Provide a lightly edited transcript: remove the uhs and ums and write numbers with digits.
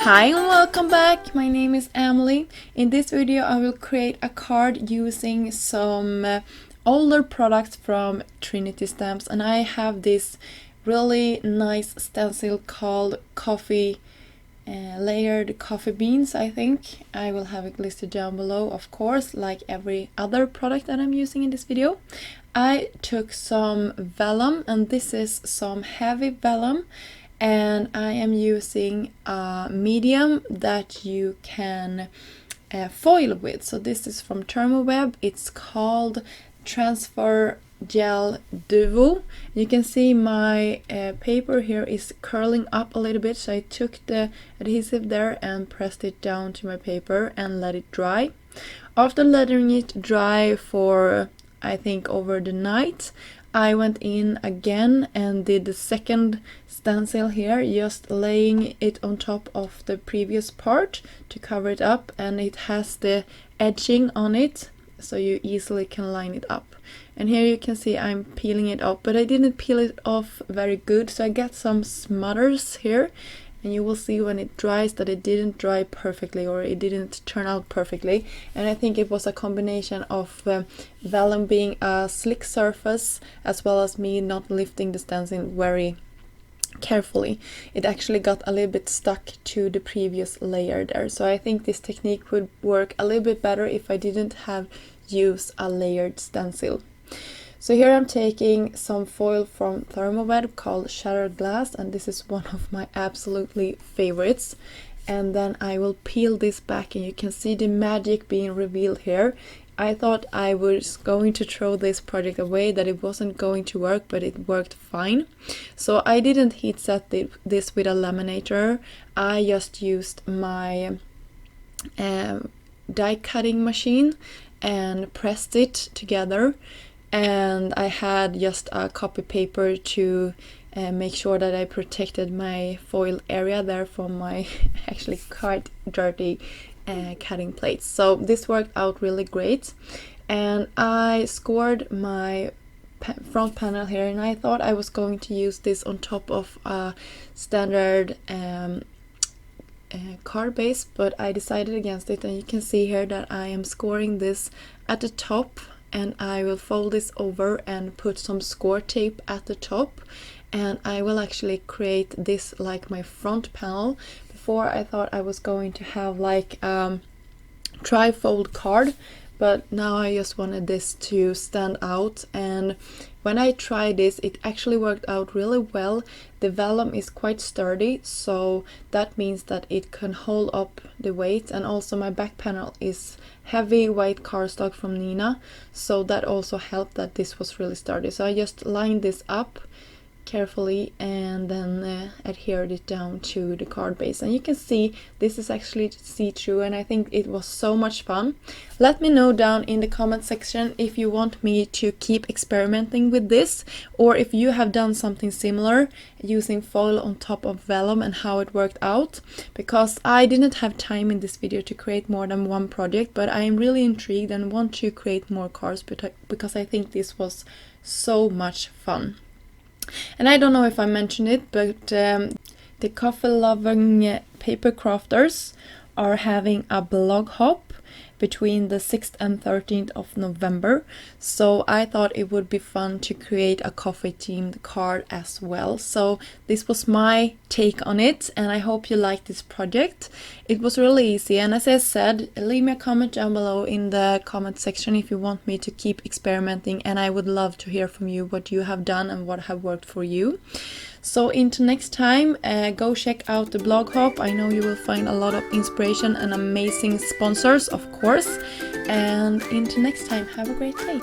Hi and welcome back, my name is Emily. In this video I will create a card using some older products from Trinity Stamps, and I have this really nice stencil called layered coffee beans. I think I will have it listed down below, of course, like every other product that I'm using in this video. I took some vellum, and this is some heavy vellum, and I am using a medium that you can foil with. So this is from Thermoweb. It's called Transfer Gel Duo. You can see my paper here is curling up a little bit, so I took the adhesive there and pressed it down to my paper and let it dry. After letting it dry for I think over the night, I went in again and did the second stencil here, just laying it on top of the previous part to cover it up, and it has the edging on it so you easily can line it up. And here you can see I'm peeling it off, but I didn't peel it off very good, so I got some smutters here, and you will see when it dries that it didn't dry perfectly, or it didn't turn out perfectly. And I think it was a combination of vellum being a slick surface as well as me not lifting the stencil very carefully. It actually got a little bit stuck to the previous layer there, so I think this technique would work a little bit better if I didn't have used a layered stencil. So here I'm taking some foil from Thermoweb called Shattered Glass, and this is one of my absolutely favorites. And then I will peel this back, and you can see the magic being revealed here. I thought I was going to throw this project away, that it wasn't going to work, but it worked fine. So I didn't heat set this with a laminator. I just used my die cutting machine and pressed it together. And I had just a copy paper to make sure that I protected my foil area there from my actually quite dirty cutting plates. So this worked out really great, and I scored my front panel here, and I thought I was going to use this on top of a standard card base, but I decided against it, and you can see here that I am scoring this at the top, and I will fold this over and put some score tape at the top, and I will actually create this like my front panel. Before I thought I was going to have like tri-fold card, but now I just wanted this to stand out, and when I tried this it actually worked out really well. The vellum is quite sturdy, so that means that it can hold up the weight, and also my back panel is heavy white cardstock from Nina, so that also helped that this was really sturdy. So I just lined this up carefully and then adhered it down to the card base, and you can see this is actually see-through, and I think it was so much fun. Let me know down in the comment section if you want me to keep experimenting with this, or if you have done something similar using foil on top of vellum and how it worked out, because I didn't have time in this video to create more than one project, but I am really intrigued and want to create more cards because I think this was so much fun. And I don't know if I mentioned it, but the coffee loving paper crafters are having a blog hop between the 6th and 13th of November, so I thought it would be fun to create a coffee themed card as well. So this was my take on it, and I hope you like this project. It was really easy, and as I said, leave me a comment down below in the comment section if you want me to keep experimenting, and I would love to hear from you what you have done and what have worked for you. So until next time, go check out the blog hop. I know you will find a lot of inspiration and amazing sponsors, of course. And until next time, have a great day.